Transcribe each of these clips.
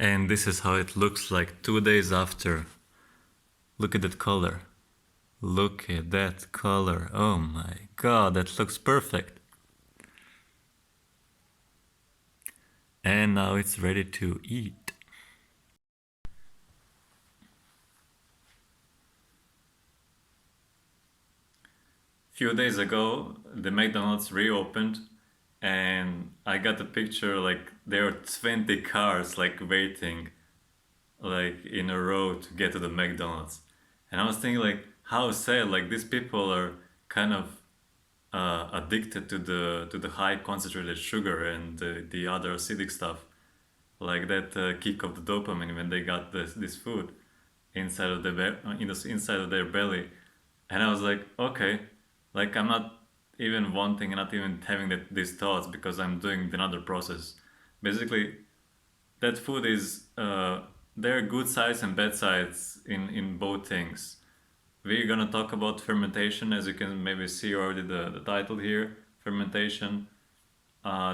And this is how it looks like 2 days after. Look at that color. Look at that color. Oh my god, that looks perfect. And now it's ready to eat. Few days ago, the McDonald's reopened and I got a picture like there are 20 cars like waiting like in a row to get to the McDonald's. And I was thinking like how sad, like these people are kind of addicted to the high concentrated sugar and the other acidic stuff, like that kick of the dopamine when they got this food inside of inside of their belly. And I was like, okay, like I'm not even wanting, not even having these thoughts because I'm doing another process. Basically, that food is there are good sides and bad sides in both things. We're gonna talk about fermentation, as you can maybe see already the title here, fermentation.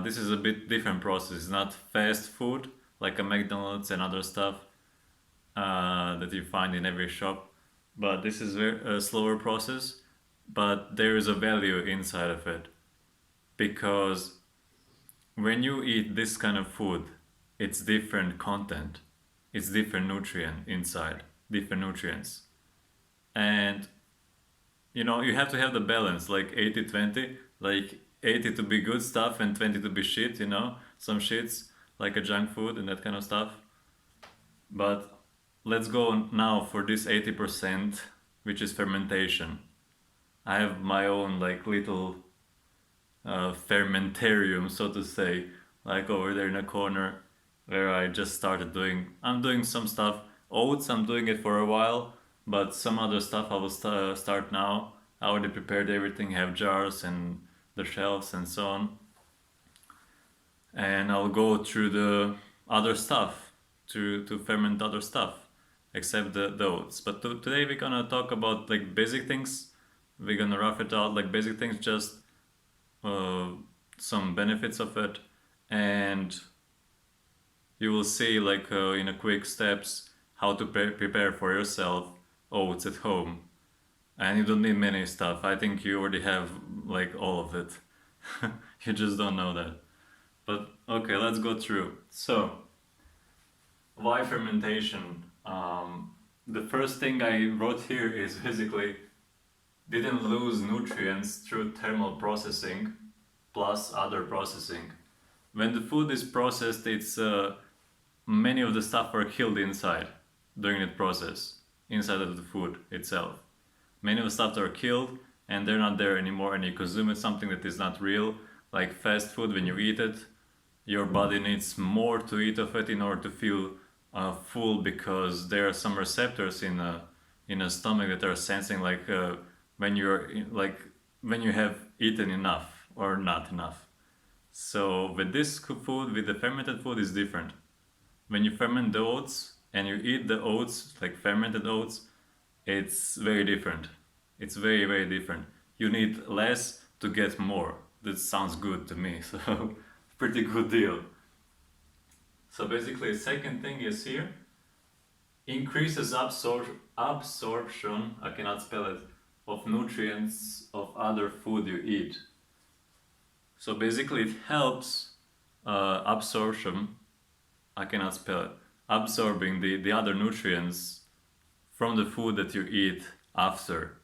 This is a bit different process. It's not fast food like a McDonald's and other stuff that you find in every shop, but this is a slower process. But there is a value inside of it because when you eat this kind of food, it's different content, it's different nutrient inside, different nutrients, and you have to have the balance like 80-20, like 80 to be good stuff and 20 to be shit, some shits like a junk food and that kind of stuff. But let's go now for this 80%, which is fermentation. I have my own like little fermentarium, so to say, like over there in a corner where I just started I'm doing some stuff. Oats, I'm doing it for a while, but some other stuff I will start now. I already prepared everything, have jars and the shelves and so on. And I'll go through the other stuff to ferment other stuff, except the oats. But today we're gonna talk about like basic things. We're gonna rough it out like basic things, just some benefits of it, and you will see like in a quick steps how to prepare for yourself oats at home. And you don't need many stuff. I think you already have like all of it. You just don't know that. But okay, let's go through. So, why fermentation? The first thing I wrote here is basically didn't lose nutrients through thermal processing plus other processing. When the food is processed, it's many of the stuff are killed inside during the process, inside of the food itself. Many of the stuff are killed and they're not there anymore, and you consume it something that is not real, like fast food. When you eat it, your body needs more to eat of it in order to feel full, because there are some receptors in a stomach that are sensing like when when you have eaten enough or not enough. So with this food, with the fermented food, is different. When you ferment the oats and you eat the oats, like fermented oats, it's very different. It's very, very different. You need less to get more. That sounds good to me, so pretty good deal. So basically, second thing is here, increases absorption, I cannot spell it, of nutrients of other food you eat. So basically it helps absorption, I cannot spell it, absorbing the other nutrients from the food that you eat after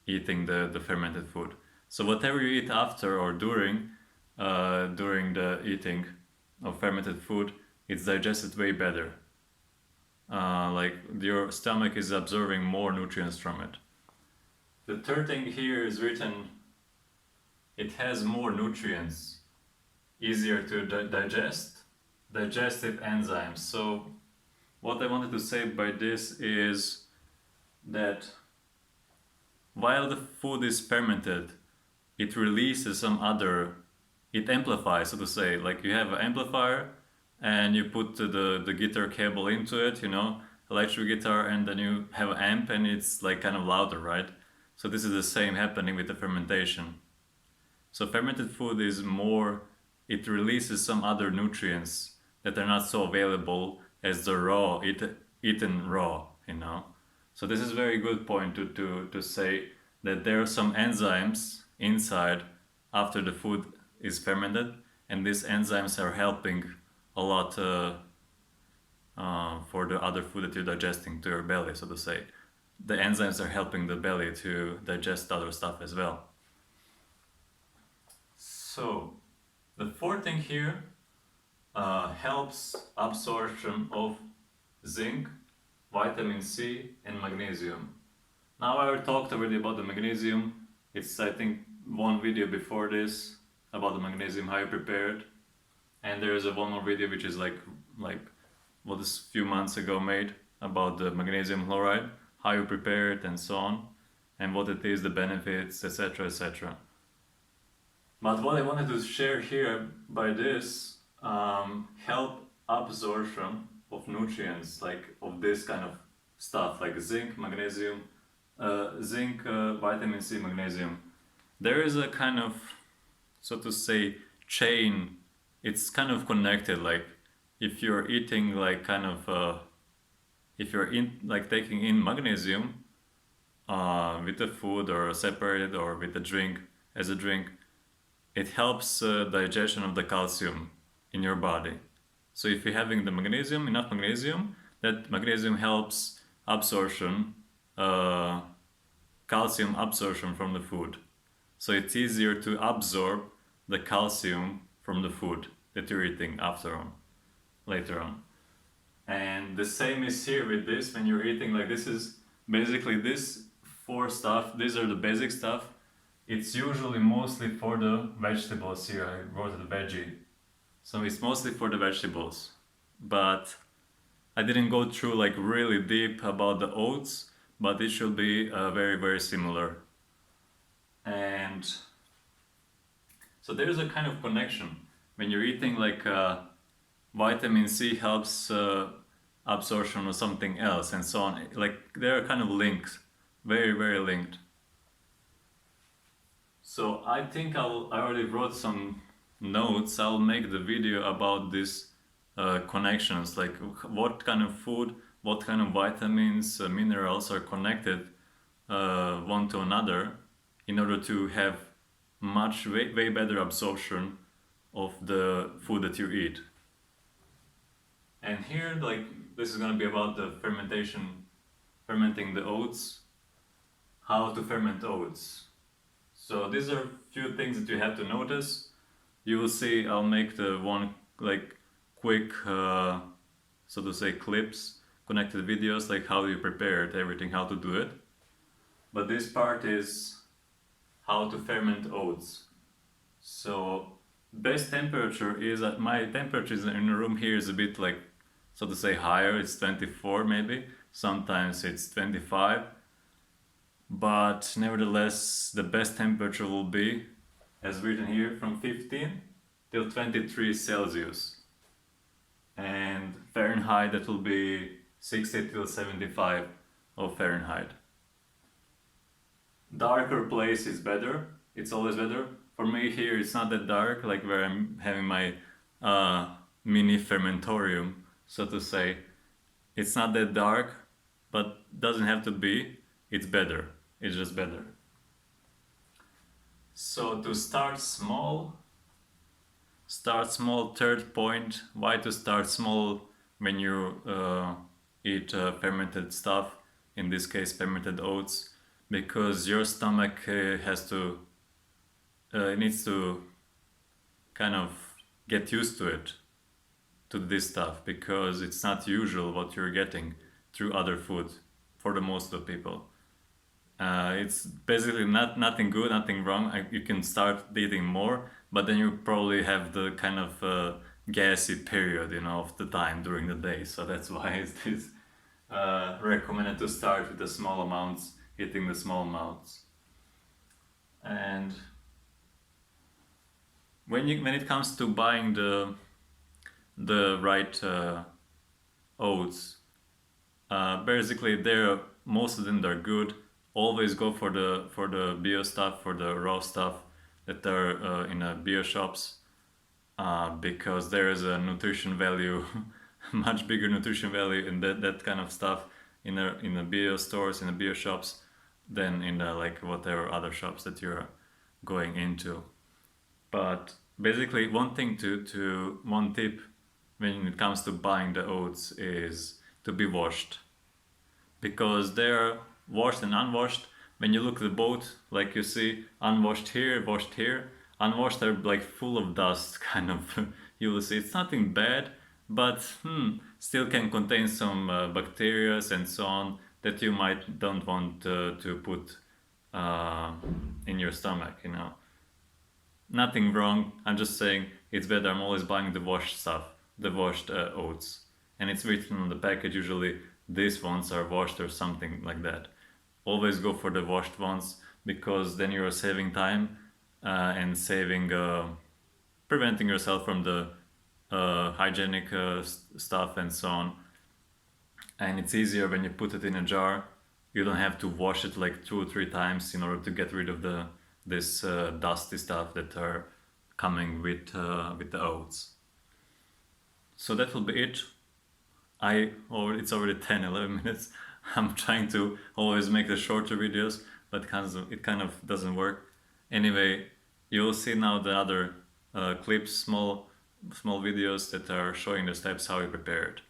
eating the fermented food. So whatever you eat after or during the eating of fermented food, it's digested way better. Like your stomach is absorbing more nutrients from it. The third thing here is written, it has more nutrients, easier to digest, digestive enzymes. So what I wanted to say by this is that while the food is fermented, it releases it amplifies, so to say. Like you have an amplifier and you put the guitar cable into it, electric guitar, and then you have an amp and it's like kind of louder, right? So this is the same happening with the fermentation. So fermented food is more, it releases some other nutrients that are not so available as the raw, eaten raw, you know. So this is a very good point to say that there are some enzymes inside after the food is fermented, and these enzymes are helping a lot for the other food that you're digesting to your belly, so to say. The enzymes are helping the belly to digest other stuff as well. So the fourth thing here helps absorption of zinc, vitamin C, and magnesium. Now I talked already about the magnesium. It's, I think, one video before this about the magnesium, how you prepare it. And there is one more video which is like what is a few months ago made about the magnesium chloride, how you prepare it and so on, and what it is, the benefits, etc., etc. But what I wanted to share here by this, help absorption of nutrients, like of this kind of stuff, like zinc, magnesium, vitamin C, magnesium. There is a kind of, so to say, chain. It's kind of connected. Like if you're eating like kind of, if you're like taking in magnesium with the food or separated or with the drink as a drink, it helps digestion of the calcium in your body. So if you're having the magnesium, enough magnesium, that magnesium helps absorption, calcium absorption from the food. So it's easier to absorb the calcium from the food that you're eating later on. And the same is here with this, when you're eating, like this is basically this four stuff, these are the basic stuff. It's usually mostly for the vegetables here, I wrote the veggie. So it's mostly for the vegetables. But I didn't go through like really deep about the oats, but it should be very, very similar. And so there's a kind of connection. When you're eating like vitamin C helps absorption or something else and so on. Like they're kind of linked, very, very linked. So I think I already wrote some notes. I'll make the video about these connections, like what kind of food, what kind of vitamins, minerals are connected one to another in order to have way better absorption of the food that you eat. And here, like, this is going to be about the fermenting the oats, how to ferment oats. So these are a few things that you have to notice. You will see, I'll make the one like quick, so to say, clips, connected videos, like how you prepare it, everything, how to do it. But this part is how to ferment oats. So best temperature is, my temperature in the room here is a bit like, so to say, higher. It's 24 maybe, sometimes it's 25. But nevertheless, the best temperature will be, as written here, from 15 till 23 Celsius. And Fahrenheit, that will be 60 till 75 of Fahrenheit. Darker place is better, it's always better. For me here, it's not that dark, like where I'm having my mini fermentorium, so to say. It's not that dark, but doesn't have to be. It's better. It's just better. So to start small, third point, why to start small when you eat fermented stuff, in this case fermented oats, because your stomach needs to kind of get used to it, to this stuff, because it's not usual what you're getting through other food for the most of people. It's basically nothing good, nothing wrong. You can start eating more, but then you probably have the kind of gassy period, of the time during the day. So that's why it's recommended to start with the small amounts, eating the small amounts. And when it comes to buying the right oats, basically most of them are good. Always go for the bio stuff, for the raw stuff that are in bio shops. because there is a nutrition value, much bigger nutrition value in that kind of stuff in the bio stores, in the bio shops, than in the like whatever other shops that you're going into. But basically, one tip when it comes to buying the oats is to be washed, because they're washed and unwashed. When you look at the boat, like you see, unwashed here, washed here. Unwashed are like full of dust, kind of. You will see it's nothing bad, but still can contain some bacteria and so on that you might don't want to put in your stomach. You know, nothing wrong. I'm just saying it's better. I'm always buying the washed stuff, the washed oats, and it's written on the package. Usually, these ones are washed or something like that. Always go for the washed ones, because then you're saving time and saving, preventing yourself from the hygienic stuff and so on. And it's easier when you put it in a jar. You don't have to wash it like 2 or 3 times in order to get rid of this dusty stuff that are coming with the oats. So that will be it. It's already 10-11 minutes. I'm trying to always make the shorter videos, but it kind of doesn't work. Anyway, you'll see now the other clips, small videos that are showing the steps how we prepare it.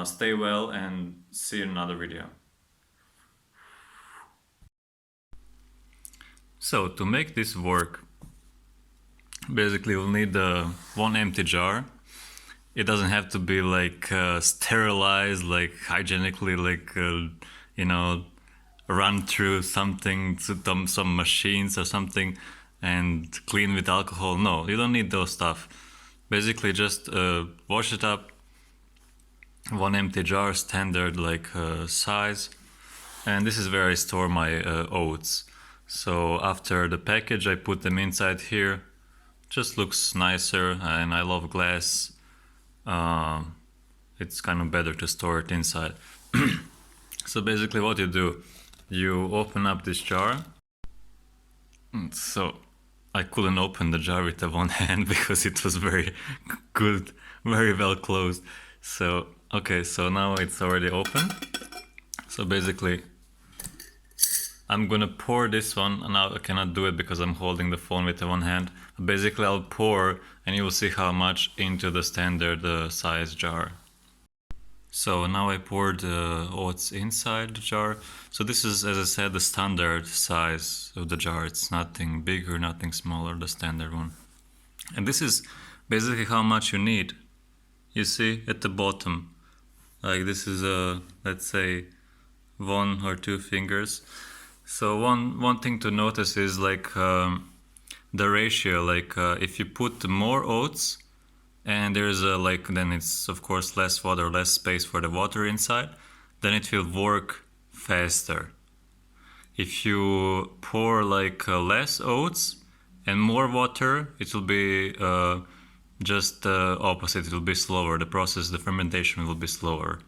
Stay well and see you in another video. So to make this work, basically we'll need one empty jar. It doesn't have to be like sterilized, like hygienically, like run through something, some machines or something, and clean with alcohol. No, you don't need those stuff. Basically, just wash it up. One empty jar, standard like size, and this is where I store my oats. So after the package, I put them inside here. Just looks nicer, and I love glass. It's kind of better to store it inside. So basically what you do, you open up this jar. So I couldn't open the jar with the one hand because it was very good, very well closed. So okay, so now it's already open. So basically I'm gonna pour this one. Now I cannot do it because I'm holding the phone with the one hand. Basically I'll pour and you will see how much into the standard size jar. So now I poured the oats inside the jar. So this is, as I said, the standard size of the jar. It's nothing bigger, nothing smaller, the standard one. And this is basically how much you need. You see at the bottom, like this is let's say 1 or 2 fingers. So one thing to notice is like the ratio, like if you put more oats and there's then it's of course less water, less space for the water inside, then it will work faster. If you pour like less oats and more water, it will be just opposite. It will be slower. The process, the fermentation will be slower.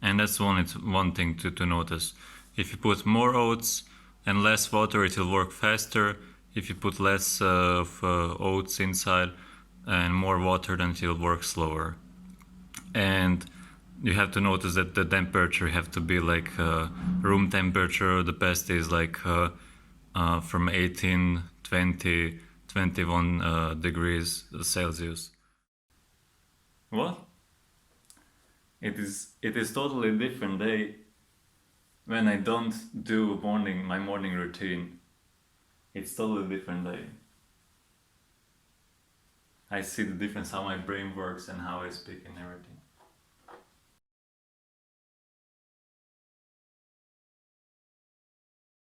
And that's one thing to notice. If you put more oats and less water, it will work faster. If you put less of oats inside and more water, then it will work slower. And you have to notice that the temperature have to be like room temperature. The best is like from 18, 20, 21 degrees Celsius. What? It is totally different day when I don't do my morning routine. It's totally different day. I see the difference how my brain works and how I speak and everything.